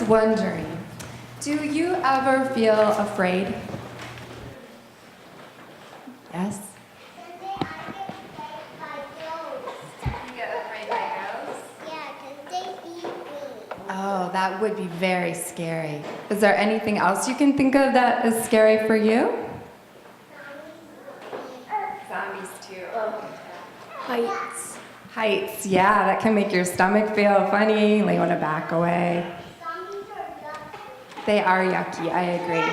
wondering, do you ever feel afraid? Yes? You get afraid by ghosts? Yeah, 'cause they eat me. Oh, that would be very scary. Is there anything else you can think of that is scary for you? Zombies too. Heights. Heights, yeah, that can make your stomach feel funny. You want to back away. Zombies are yucky. They are yucky, I agree.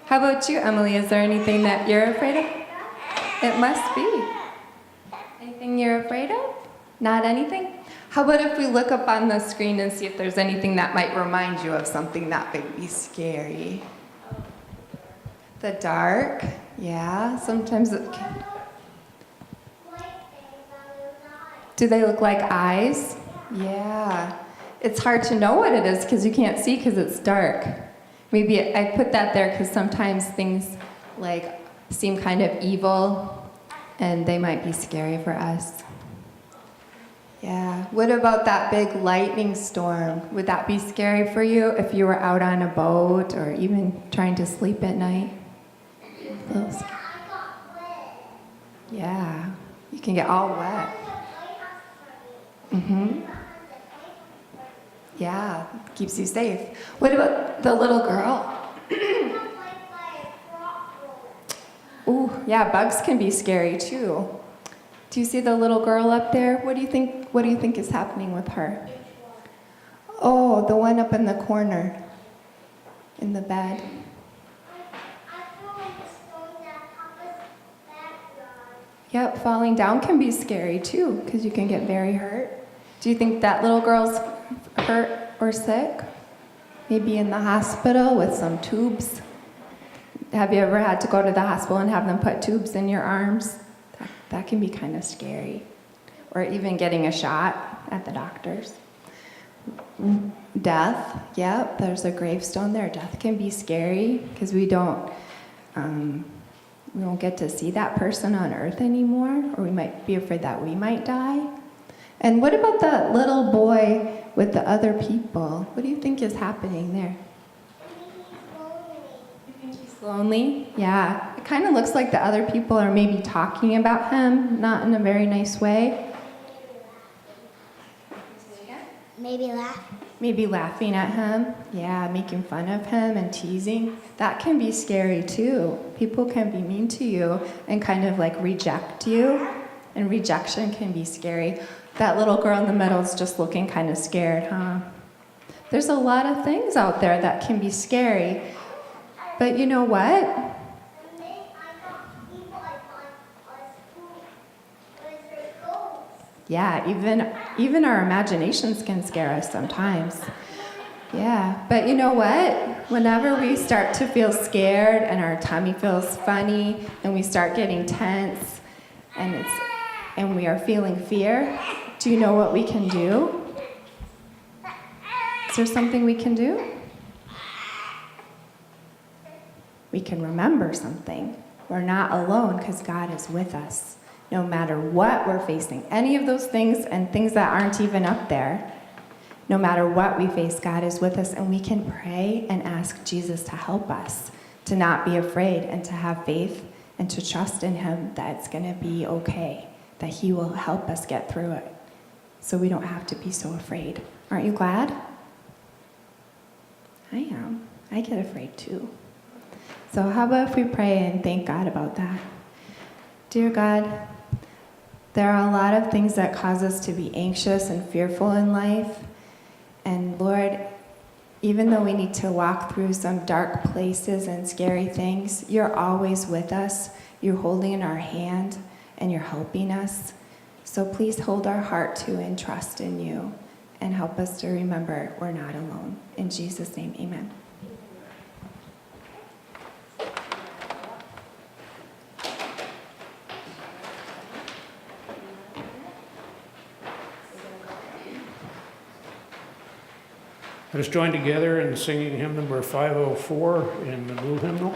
How about you, Emily? Is there anything that you're afraid of? It must be. Anything you're afraid of? Not anything? How about if we look up on the screen and see if there's anything that might remind you of something that might be scary? The dark? Yeah, sometimes it can. Do they look like eyes? Yeah. It's hard to know what it is because you can't see because it's dark. Maybe I put that there because sometimes things like seem kind of evil and they might be scary for us. Yeah. What about that big lightning storm? Would that be scary for you if you were out on a boat or even trying to sleep at night? Yeah. You can get all wet. Yeah, keeps you safe. What about the little girl? Ooh, yeah, bugs can be scary too. Do you see the little girl up there? What do you think is happening with her? Oh, the one up in the corner in the bed. Yep, falling down can be scary too, because you can get very hurt. Do you think that little girl's hurt or sick? Maybe in the hospital with some tubes? Have you ever had to go to the hospital and have them put tubes in your arms? That can be kind of scary. Or even getting a shot at the doctor's. Death, yep, there's a gravestone there. Death can be scary because we don't get to see that person on earth anymore, or we might be afraid that we might die. And what about that little boy with the other people? What do you think is happening there? You think he's lonely? Yeah. It kind of looks like the other people are maybe talking about him, not in a very nice way. Maybe laugh. Maybe laughing at him, yeah, making fun of him and teasing. That can be scary too. People can be mean to you and kind of like reject you, and rejection can be scary. That little girl in the middle is just looking kind of scared, huh? There's a lot of things out there that can be scary, but you know what? Yeah, even our imaginations can scare us sometimes. Yeah, but you know what? Whenever we start to feel scared and our tummy feels funny and we start getting tense and we are feeling fear, do you know what we can do? Is there something we can do? We can remember something. We're not alone because God is with us. No matter what we're facing, any of those things and things that aren't even up there, no matter what we face, God is with us, and we can pray and ask Jesus to help us, to not be afraid and to have faith and to trust in him that it's going to be okay, that he will help us get through it so we don't have to be so afraid. Aren't you glad? I am. I get afraid too. So how about if we pray and thank God about that? Dear God, there are a lot of things that cause us to be anxious and fearful in life. And Lord, even though we need to walk through some dark places and scary things, you're always with us. You're holding our hand and you're helping us. So please hold our heart to and trust in you and help us to remember we're not alone. In Jesus' name, amen. Let us join together in singing hymn number 504 in the new hymnal.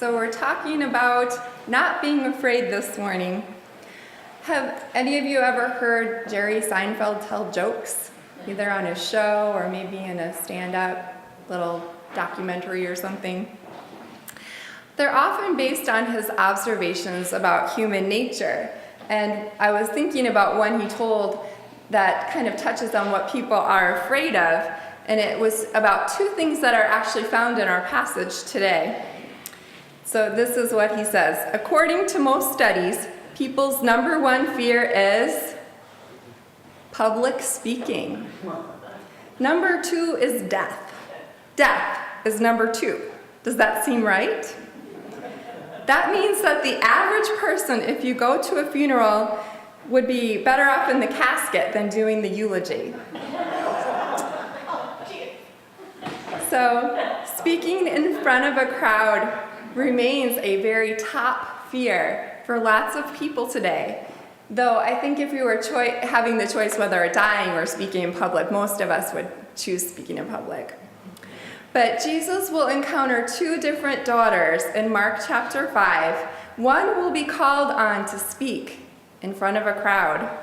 So we're talking about not being afraid this morning. Have any of you ever heard Jerry Seinfeld tell jokes, either on his show or maybe in a stand-up little documentary or something? They're often based on his observations about human nature. And I was thinking about one he told that kind of touches on what people are afraid of. And it was about two things that are actually found in our passage today. So this is what he says. According to most studies, people's number one fear is public speaking. Number two is death. Death is number two. Does that seem right? That means that the average person, if you go to a funeral, would be better off in the casket than doing the eulogy. So, speaking in front of a crowd remains a very top fear for lots of people today. Though I think if we were having the choice whether dying or speaking in public, most of us would choose speaking in public. But Jesus will encounter two different daughters in Mark chapter 5. One will be called on to speak in front of a crowd,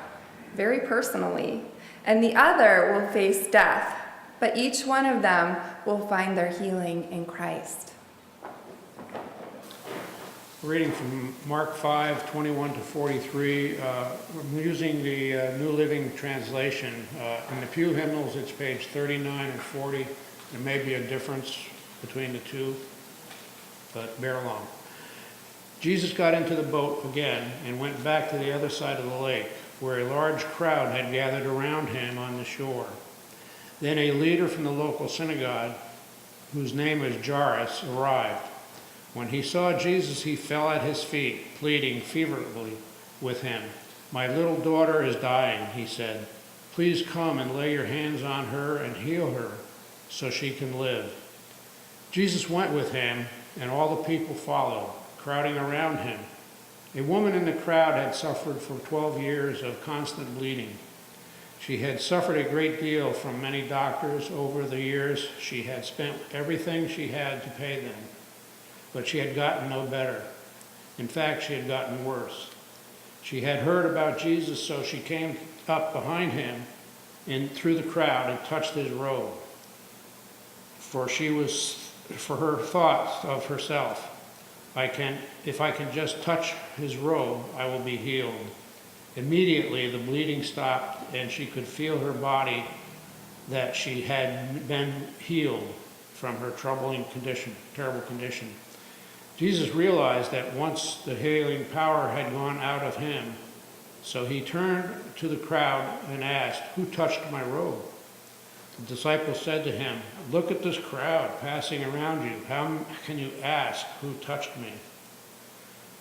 very personally, and the other will face death. But each one of them will find their healing in Christ. Reading from Mark 5, 21 to 43, I'm using the New Living Translation. In the Pew Hymnals, it's page 39 and 40. There may be a difference between the two, but bear along. Jesus got into the boat again and went back to the other side of the lake, where a large crowd had gathered around him on the shore. Then a leader from the local synagogue, whose name was Jairus, arrived. When he saw Jesus, he fell at his feet, pleading fervently with him. "My little daughter is dying," he said. "Please come and lay your hands on her and heal her, so she can live." Jesus went with him, and all the people followed, crowding around him. A woman in the crowd had suffered for 12 years of constant bleeding. She had suffered a great deal from many doctors over the years. She had spent everything she had to pay them, but she had gotten no better. In fact, she had gotten worse. She had heard about Jesus, so she came up behind him and through the crowd and touched his robe. For her thoughts of herself, if I can just touch his robe, I will be healed. Immediately the bleeding stopped, and she could feel her body that she had been healed from her terrible condition. Jesus realized that once the healing power had gone out of him, so he turned to the crowd and asked, "Who touched my robe?" The disciples said to him, "Look at this crowd passing around you. How can you ask, 'Who touched me?'"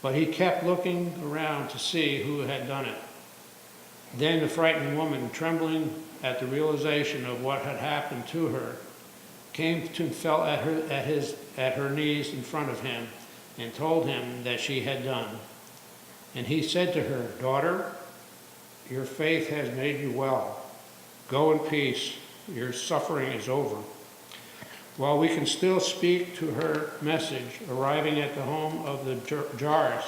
But he kept looking around to see who had done it. Then the frightened woman, trembling at the realization of what had happened to her, came to and fell at her knees in front of him and told him that she had done. And he said to her, "Daughter, your faith has made you well. Go in peace. Your suffering is over." While we can still speak to her message, arriving at the home of the Jairus,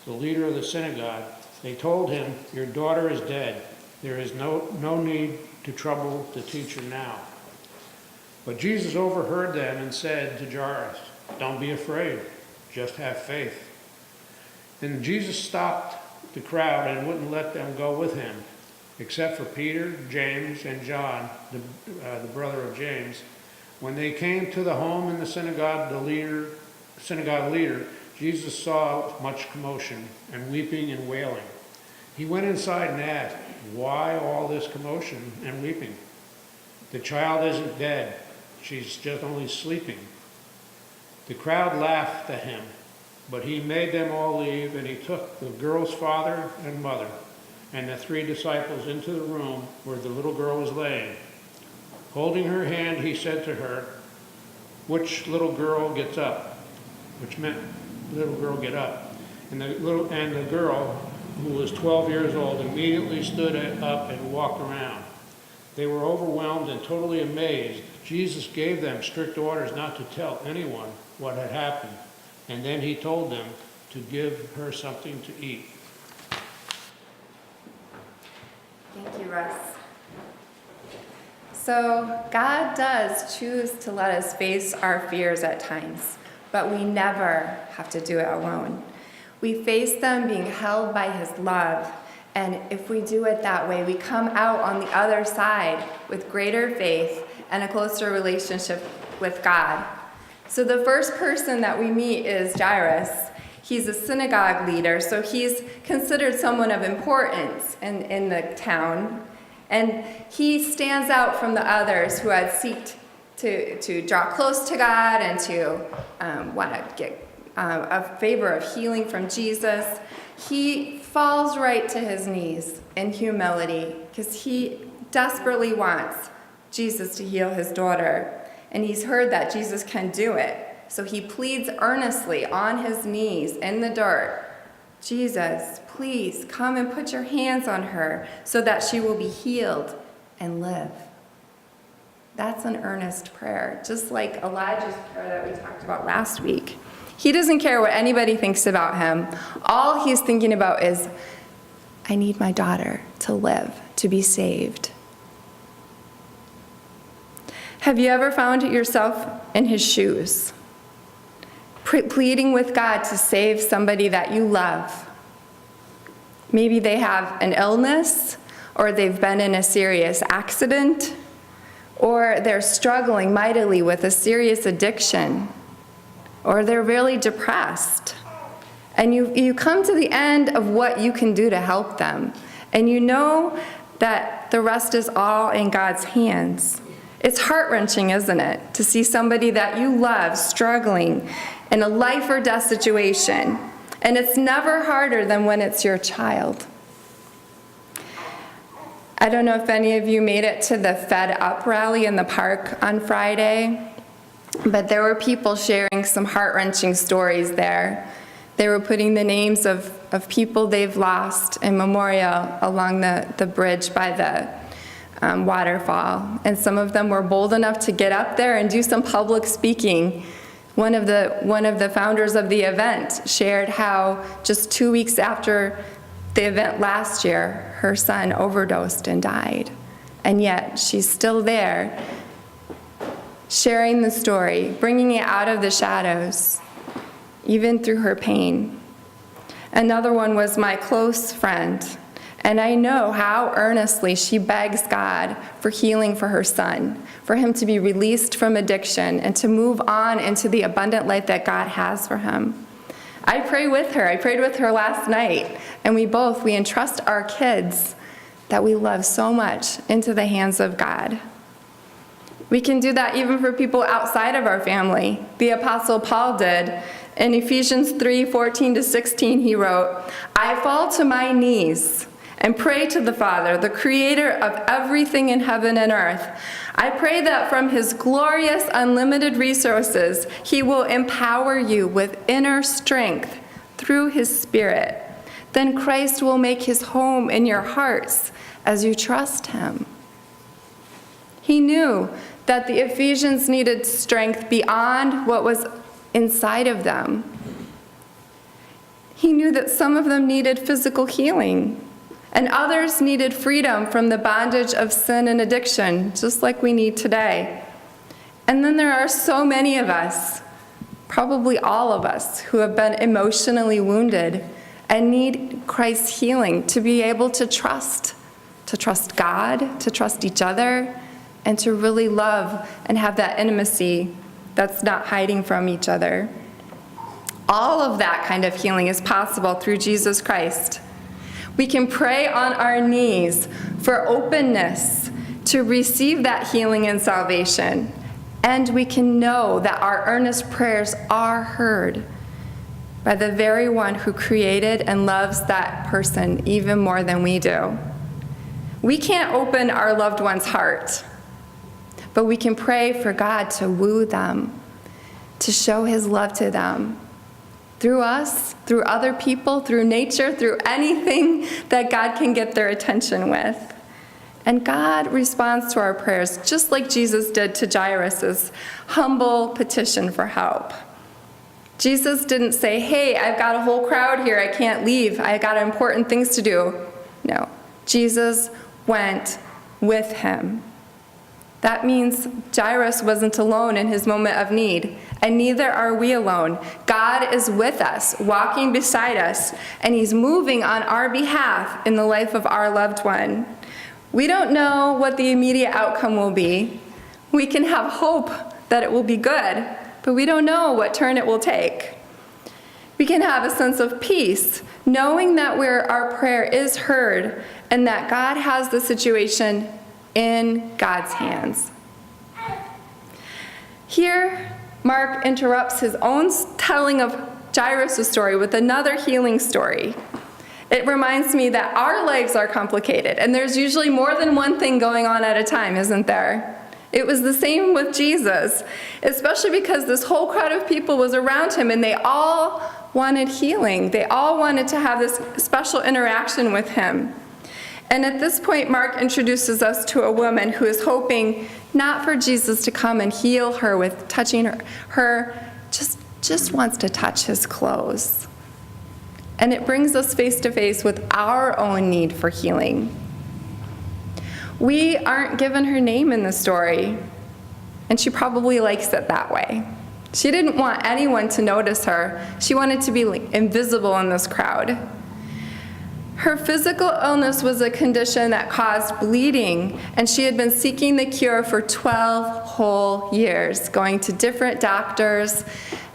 the leader of the synagogue, they told him, "Your daughter is dead. There is no need to trouble the teacher now." But Jesus overheard them and said to Jairus, "Don't be afraid, just have faith." Then Jesus stopped the crowd and wouldn't let them go with him, except for Peter, James, and John, the brother of James. When they came to the home in the synagogue leader, Jesus saw much commotion and weeping and wailing. He went inside and asked, "Why all this commotion and weeping? The child isn't dead. She's just only sleeping." The crowd laughed at him, but he made them all leave, and he took the girl's father and mother and the 3 disciples into the room where the little girl was laying. Holding her hand, he said to her, "Which little girl gets up?" Which meant, "Little girl, get up." And the girl, who was 12 years old, immediately stood up and walked around. They were overwhelmed and totally amazed. Jesus gave them strict orders not to tell anyone what had happened. And then he told them to give her something to eat. Thank you, Russ. So God does choose to let us face our fears at times, but we never have to do it alone. We face them being held by his love, and if we do it that way, we come out on the other side with greater faith and a closer relationship with God. So the first person that we meet is Jairus. He's a synagogue leader, so he's considered someone of importance in the town. And he stands out from the others who had sought to draw close to God and to want to get a favor of healing from Jesus. He falls right to his knees in humility because he desperately wants Jesus to heal his daughter. And he's heard that Jesus can do it. So he pleads earnestly on his knees in the dirt, Jesus, please come and put your hands on her so that she will be healed and live. That's an earnest prayer, just like Elijah's prayer that we talked about last week. He doesn't care what anybody thinks about him. All he's thinking about is, I need my daughter to live, to be saved. Have you ever found yourself in his shoes, pleading with God to save somebody that you love? Maybe they have an illness, or they've been in a serious accident, or they're struggling mightily with a serious addiction, or they're really depressed. And you come to the end of what you can do to help them, and you know that the rest is all in God's hands. It's heart-wrenching, isn't it, to see somebody that you love struggling in a life or death situation. And it's never harder than when it's your child. I don't know if any of you made it to the Fed Up rally in the park on Friday, but there were people sharing some heart-wrenching stories there. They were putting the names of people they've lost in memorial along the bridge by the waterfall. And some of them were bold enough to get up there and do some public speaking. One of the founders of the event shared how just 2 weeks after the event last year, her son overdosed and died. And yet she's still there, sharing the story, bringing it out of the shadows, even through her pain. Another one was my close friend. And I know how earnestly she begs God for healing for her son, for him to be released from addiction and to move on into the abundant life that God has for him. I pray with her. I prayed with her last night, and we entrust our kids that we love so much into the hands of God. We can do that even for people outside of our family. The Apostle Paul did. In Ephesians 3:14-16, he wrote, I fall to my knees and pray to the Father, the creator of everything in heaven and earth. I pray that from his glorious, unlimited resources, he will empower you with inner strength through his Spirit. Then Christ will make his home in your hearts as you trust him. He knew that the Ephesians needed strength beyond what was inside of them. He knew that some of them needed physical healing, and others needed freedom from the bondage of sin and addiction, just like we need today. And then there are so many of us, probably all of us, who have been emotionally wounded and need Christ's healing to be able to trust God, to trust each other, and to really love and have that intimacy that's not hiding from each other. All of that kind of healing is possible through Jesus Christ. We can pray on our knees for openness to receive that healing and salvation. And we can know that our earnest prayers are heard by the very one who created and loves that person even more than we do. We can't open our loved one's heart, but we can pray for God to woo them, to show his love to them. Through us, through other people, through nature, through anything that God can get their attention with. And God responds to our prayers just like Jesus did to Jairus' humble petition for help. Jesus didn't say, hey, I've got a whole crowd here, I can't leave, I got important things to do. No, Jesus went with him. That means Jairus wasn't alone in his moment of need, and neither are we alone. God is with us, walking beside us, and he's moving on our behalf in the life of our loved one. We don't know what the immediate outcome will be. We can have hope that it will be good, but we don't know what turn it will take. We can have a sense of peace, knowing that our prayer is heard and that God has the situation in God's hands. Here, Mark interrupts his own telling of Jairus' story with another healing story. It reminds me that our lives are complicated, and there's usually more than one thing going on at a time, isn't there? It was the same with Jesus, especially because this whole crowd of people was around him, and they all wanted healing. They all wanted to have this special interaction with him. And at this point, Mark introduces us to a woman who is hoping not for Jesus to come and heal her with touching her just wants to touch his clothes. And it brings us face to face with our own need for healing. We aren't given her name in the story, and she probably likes it that way. She didn't want anyone to notice her. She wanted to be invisible in this crowd. Her physical illness was a condition that caused bleeding, and she had been seeking the cure for 12 whole years, going to different doctors,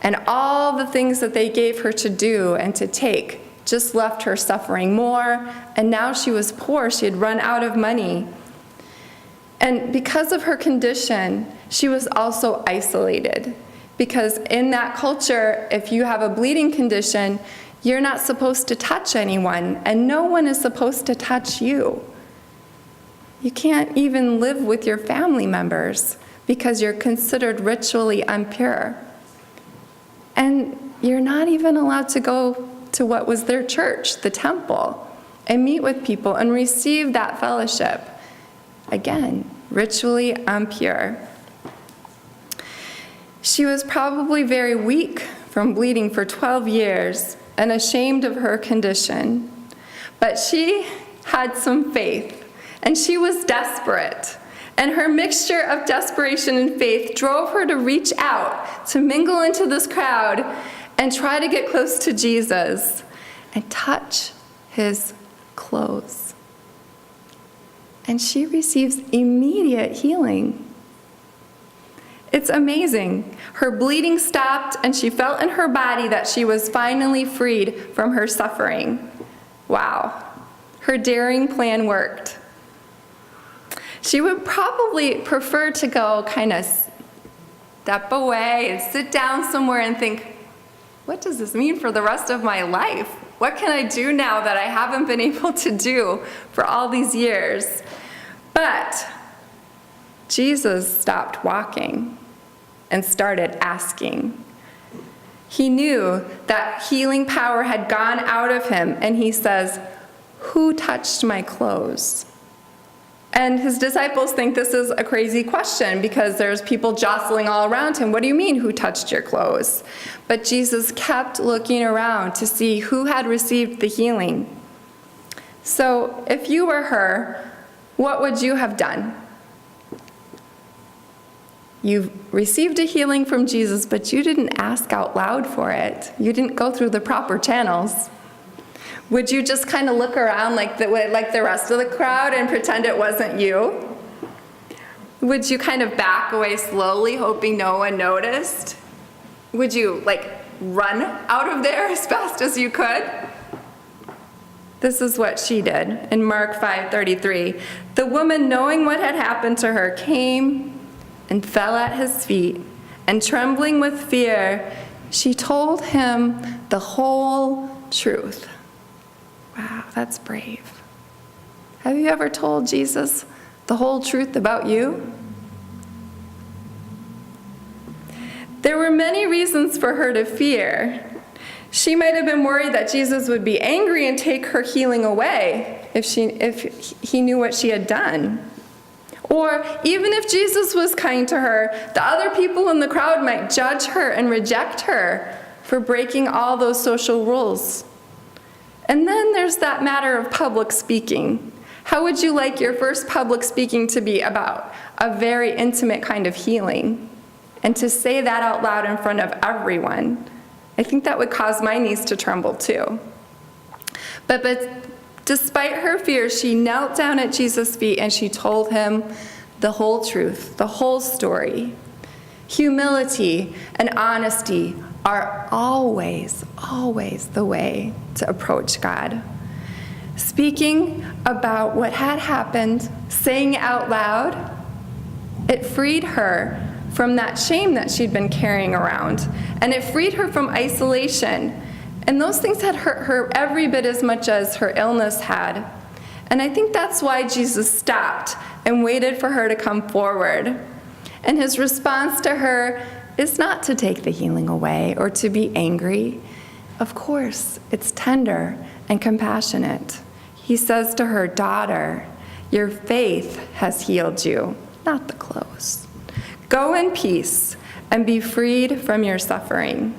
and all the things that they gave her to do and to take just left her suffering more, and now she was poor. She had run out of money. And because of her condition, she was also isolated, because in that culture, if you have a bleeding condition, you're not supposed to touch anyone, and no one is supposed to touch you. You can't even live with your family members because you're considered ritually impure. And you're not even allowed to go to what was their church, the temple, and meet with people and receive that fellowship. Again, ritually impure. She was probably very weak from bleeding for 12 years and ashamed of her condition. But she had some faith, and she was desperate. And her mixture of desperation and faith drove her to reach out, to mingle into this crowd, and try to get close to Jesus and touch his clothes. And she receives immediate healing. It's amazing. Her bleeding stopped, and she felt in her body that she was finally freed from her suffering. Wow. Her daring plan worked. She would probably prefer to go kind of step away and sit down somewhere and think, what does this mean for the rest of my life? What can I do now that I haven't been able to do for all these years? But Jesus stopped walking and started asking. He knew that healing power had gone out of him, and he says, "Who touched my clothes?" And his disciples think this is a crazy question because there's people jostling all around him. What do you mean, who touched your clothes? But Jesus kept looking around to see who had received the healing. So if you were her, what would you have done? You've received a healing from Jesus, but you didn't ask out loud for it. You didn't go through the proper channels. Would you just kind of look around like the rest of the crowd and pretend it wasn't you? Would you kind of back away slowly, hoping no one noticed? Would you run out of there as fast as you could? This is what she did in Mark 5:33. The woman, knowing what had happened to her, came and fell at his feet, and trembling with fear, she told him the whole truth. Wow, that's brave. Have you ever told Jesus the whole truth about you? There were many reasons for her to fear. She might have been worried that Jesus would be angry and take her healing away if he knew what she had done. Or even if Jesus was kind to her, the other people in the crowd might judge her and reject her for breaking all those social rules. And then there's that matter of public speaking. How would you like your first public speaking to be about? A very intimate kind of healing. And to say that out loud in front of everyone, I think that would cause my knees to tremble too. But despite her fears, she knelt down at Jesus' feet and she told him the whole truth, the whole story. Humility and honesty are always, always the way to approach God. Speaking about what had happened, saying it out loud, it freed her from that shame that she'd been carrying around, and it freed her from isolation. And those things had hurt her every bit as much as her illness had. And I think that's why Jesus stopped and waited for her to come forward. And his response to her is not to take the healing away or to be angry. Of course, it's tender and compassionate. He says to her, "Daughter, your faith has healed you," not the clothes. "Go in peace and be freed from your suffering."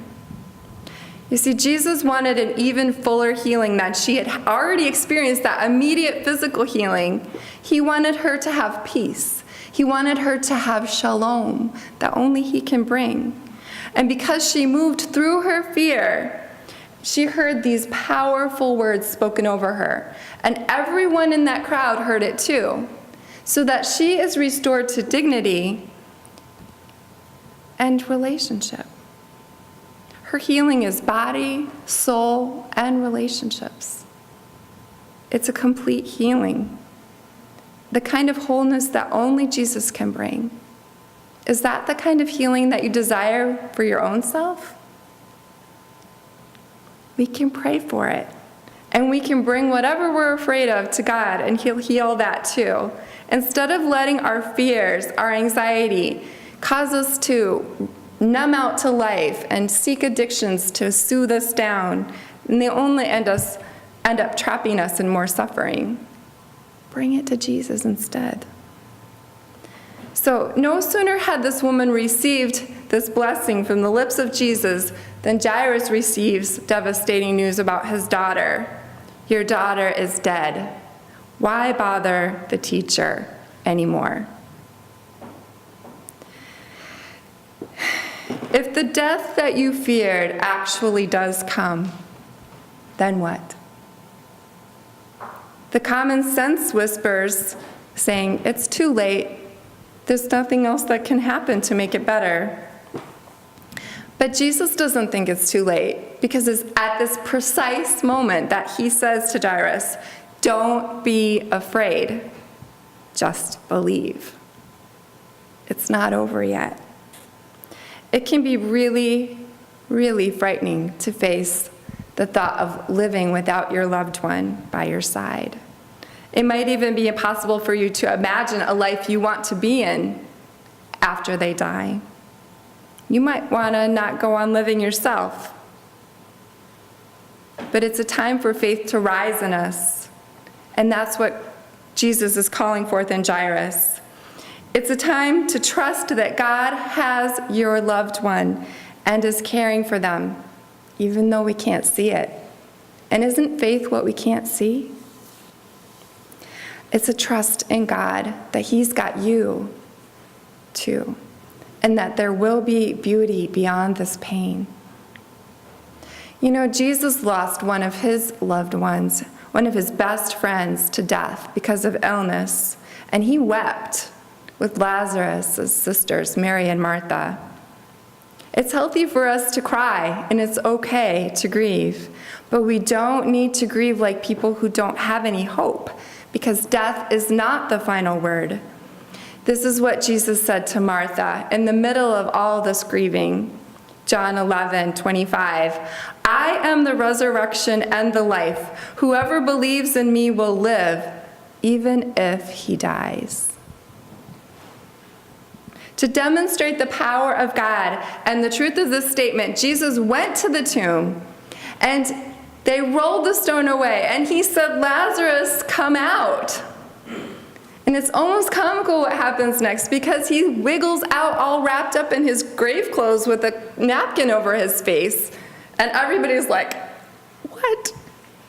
You see, Jesus wanted an even fuller healing than she had already experienced, that immediate physical healing. He wanted her to have peace. He wanted her to have shalom that only he can bring. And because she moved through her fear, she heard these powerful words spoken over her. And everyone in that crowd heard it too. So that she is restored to dignity and relationship. Her healing is body, soul, and relationships. It's a complete healing. The kind of wholeness that only Jesus can bring. Is that the kind of healing that you desire for your own self? We can pray for it. And we can bring whatever we're afraid of to God, and he'll heal that too. Instead of letting our fears, our anxiety, cause us to numb out to life and seek addictions to soothe us down, and they only end up trapping us in more suffering. Bring it to Jesus instead. So no sooner had this woman received this blessing from the lips of Jesus than Jairus receives devastating news about his daughter. "Your daughter is dead. Why bother the teacher anymore?" If the death that you feared actually does come, then what? The common sense whispers saying, "It's too late. There's nothing else that can happen to make it better." But Jesus doesn't think it's too late, because it's at this precise moment that he says to Jairus, "Don't be afraid, just believe." It's not over yet. It can be really, really frightening to face the thought of living without your loved one by your side. It might even be impossible for you to imagine a life you want to be in after they die. You might want to not go on living yourself. But it's a time for faith to rise in us. And that's what Jesus is calling forth in Jairus. It's a time to trust that God has your loved one and is caring for them, even though we can't see it. And isn't faith what we can't see? It's a trust in God that he's got you too, and that there will be beauty beyond this pain. You know, Jesus lost one of his loved ones, one of his best friends, to death because of illness, and he wept with Lazarus' sisters, Mary and Martha. It's healthy for us to cry, and it's okay to grieve, but we don't need to grieve like people who don't have any hope, because death is not the final word. This is what Jesus said to Martha in the middle of all this grieving. John 11:25. "I am the resurrection and the life. Whoever believes in me will live, even if he dies." To demonstrate the power of God and the truth of this statement, Jesus went to the tomb, and they rolled the stone away, and he said, "Lazarus, come out." And it's almost comical what happens next, because he wiggles out all wrapped up in his grave clothes with a napkin over his face. And everybody's like, what?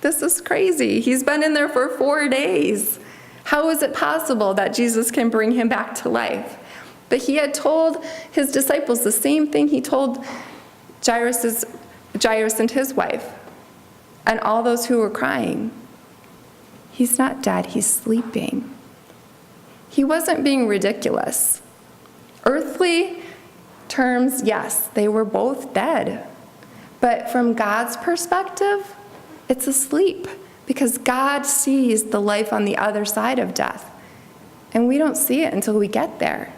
This is crazy. He's been in there for 4 days. How is it possible that Jesus can bring him back to life? But he had told his disciples the same thing he told Jairus and his wife and all those who were crying. He's not dead, he's sleeping. He wasn't being ridiculous. Earthly terms, yes, they were both dead. But from God's perspective, it's asleep because God sees the life on the other side of death. And we don't see it until we get there.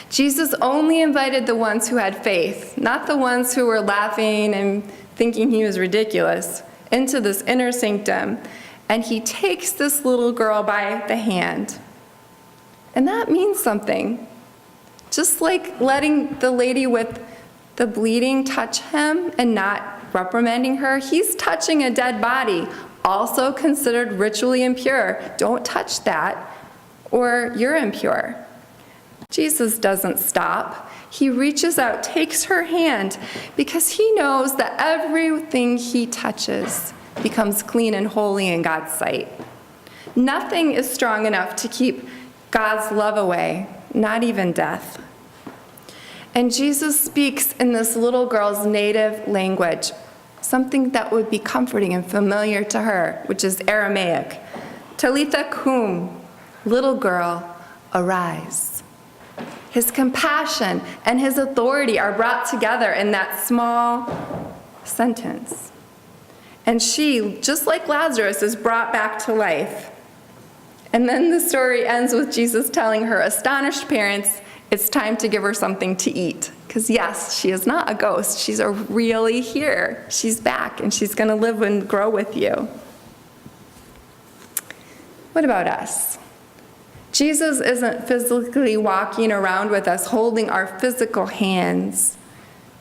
Jesus only invited the ones who had faith, not the ones who were laughing and thinking he was ridiculous, into this inner sanctum. And he takes this little girl by the hand. And that means something. Just like letting the lady with the bleeding touch him and not reprimanding her, he's touching a dead body, also considered ritually impure. Don't touch that, or you're impure. Jesus doesn't stop. He reaches out, takes her hand, because he knows that everything he touches becomes clean and holy in God's sight. Nothing is strong enough to keep God's love away, not even death. And Jesus speaks in this little girl's native language, something that would be comforting and familiar to her, which is Aramaic. Talitha kum, little girl, arise. His compassion and his authority are brought together in that small sentence. And she, just like Lazarus, is brought back to life. And then the story ends with Jesus telling her astonished parents it's time to give her something to eat. Because yes, she is not a ghost. She's really here. She's back, and she's going to live and grow with you. What about us? Jesus isn't physically walking around with us, holding our physical hands,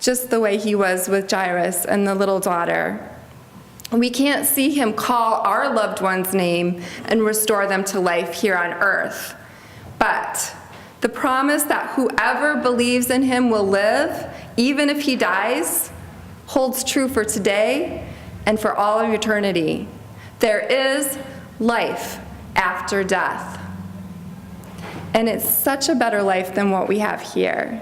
just the way he was with Jairus and the little daughter. We can't see him call our loved one's name and restore them to life here on earth. But the promise that whoever believes in him will live, even if he dies, holds true for today and for all of eternity. There is life after death. And it's such a better life than what we have here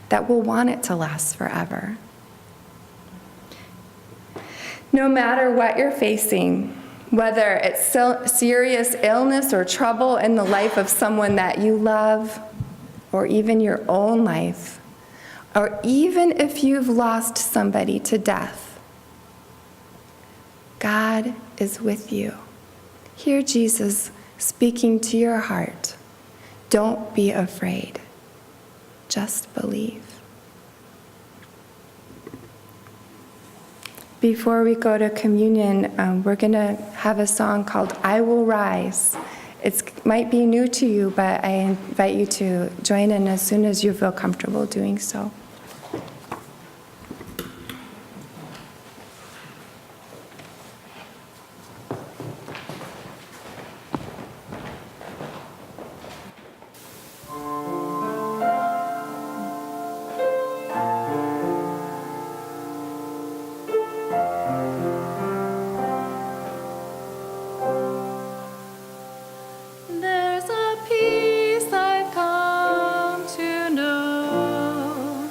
that we'll want it to last forever. No matter what you're facing, whether it's serious illness or trouble in the life of someone that you love, or even your own life, or even if you've lost somebody to death, God is with you. Hear Jesus speaking to your heart. Don't be afraid. Just believe. Before we go to communion, we're going to have a song called I Will Rise. It might be new to you, but I invite you to join in as soon as you feel comfortable doing so. There's a peace I've come to know.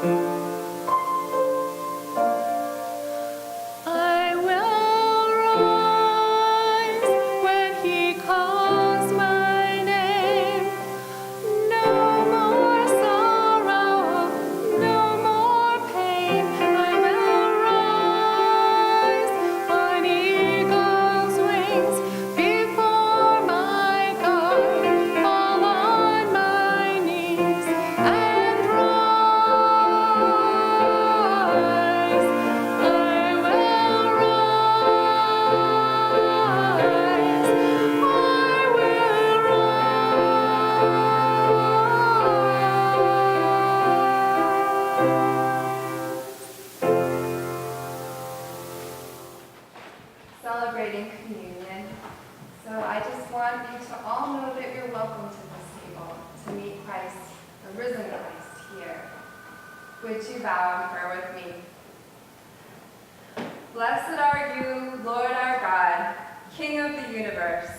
I will rise when he calls my name. No more sorrow, no more pain. I will rise on eagle's wings before my God. Fall on my knees and rise. I will rise. Celebrating communion. So I just want you to all know that you're welcome to this table to meet Christ, the risen Christ here. Would you bow in prayer with me? Blessed are you, Lord our God, King of the universe.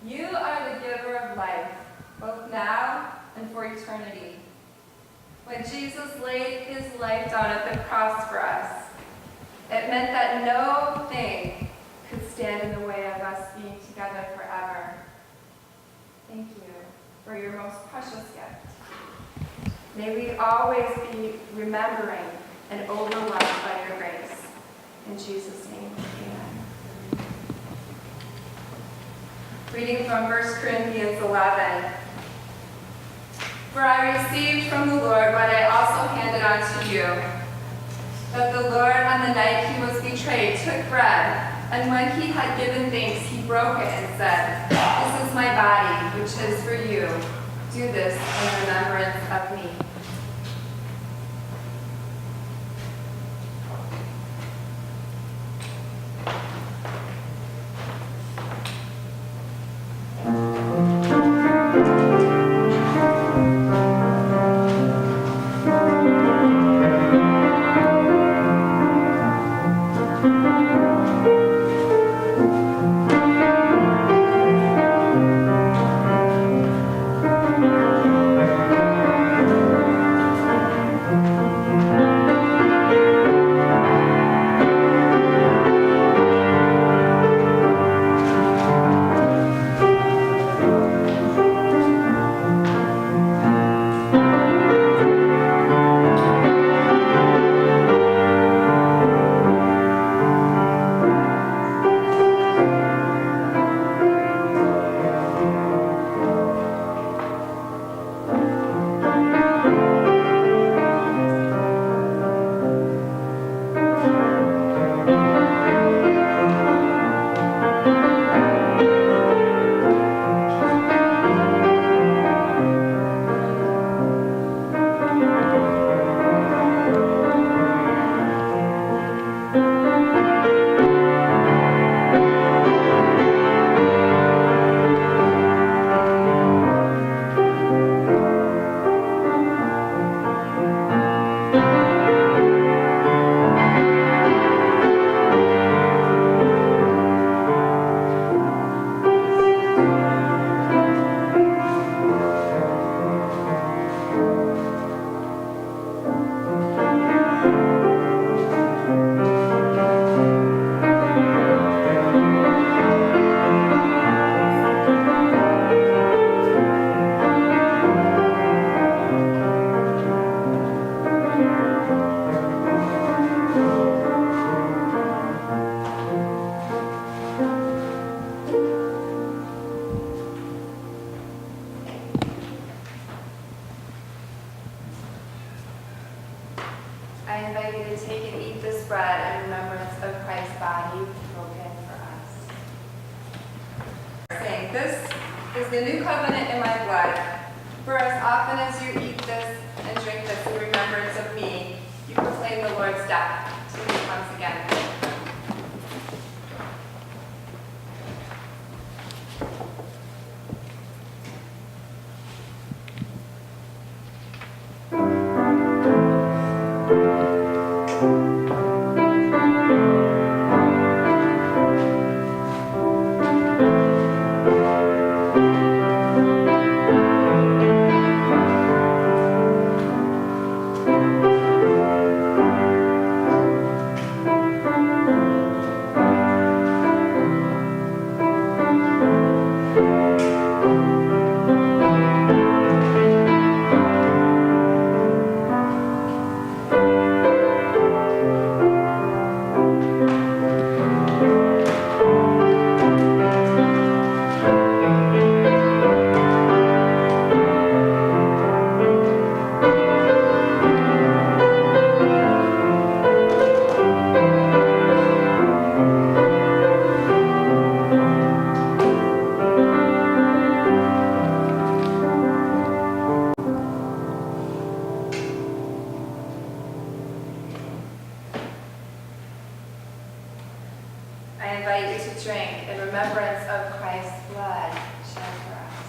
You are the giver of life, both now and for eternity. When Jesus laid his life down at the cross for us, it meant that no thing could stand in the way of us being together forever. Thank you for your most precious gift. May we always be remembering and overwhelmed by your grace. In Jesus' name, amen. Reading from 1 Corinthians 11. For I received from the Lord what I also handed on to you, that the Lord on the night he was betrayed took bread, and when he had given thanks, he broke it and said, "This is my body, which is for you. Do this in remembrance of me." I invite you to take and eat this bread in remembrance of Christ's body broken for us. Saying, "This is the new covenant in my blood. For as often as you eat this and drink this in remembrance of me, you proclaim the Lord's death till he comes again." invite you to drink in remembrance of Christ's blood shed for us.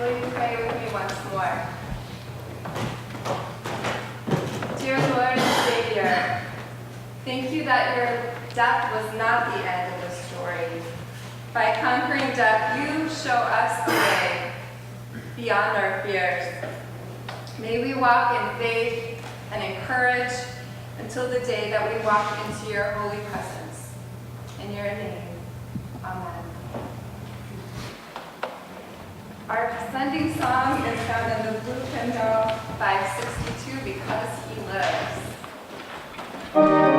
Will you pray with me once more? Dear Lord and Savior, thank you that your death was not the end of the story. By conquering death, you show us the way beyond our fears. May we walk in faith and in courage until the day that we walk into your holy presence. In your name, amen. Our ascending song is found in the blue hymnal 562, Because He Lives.